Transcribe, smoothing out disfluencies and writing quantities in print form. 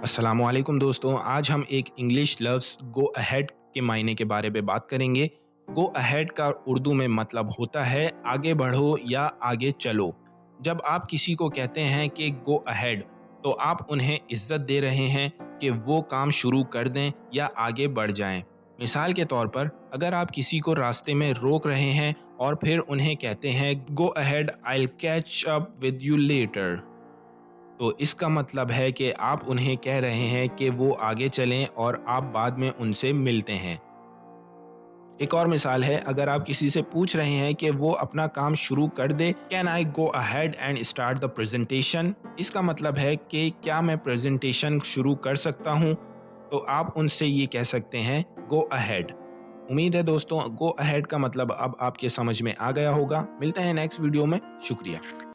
अस्सलामुअलैकुम दोस्तों, आज हम एक इंग्लिश लफ्ज़ गो अहेड के मायने के बारे में बात करेंगे। गो अहेड का उर्दू में मतलब होता है आगे बढ़ो या आगे चलो। जब आप किसी को कहते हैं कि गो अहेड, तो आप उन्हें इज्जत दे रहे हैं कि वो काम शुरू कर दें या आगे बढ़ जाएं। मिसाल के तौर पर, अगर आप किसी को रास्ते में रोक रहे हैं और फिर उन्हें कहते हैं go ahead, I will catch up with you later, तो इसका मतलब है कि आप उन्हें कह रहे हैं कि वो आगे चलें और आप बाद में उनसे मिलते हैं। एक और मिसाल है, अगर आप किसी से पूछ रहे हैं कि वो अपना काम शुरू कर दे, can I go ahead and start the presentation, इसका मतलब है कि क्या मैं प्रेजेंटेशन शुरू कर सकता हूँ। तो आप उनसे ये कह सकते हैं गो अहेड। उम्मीद है दोस्तों, गो अहेड का मतलब अब आपके समझ में आ गया होगा। मिलते हैं नेक्स्ट वीडियो में। शुक्रिया।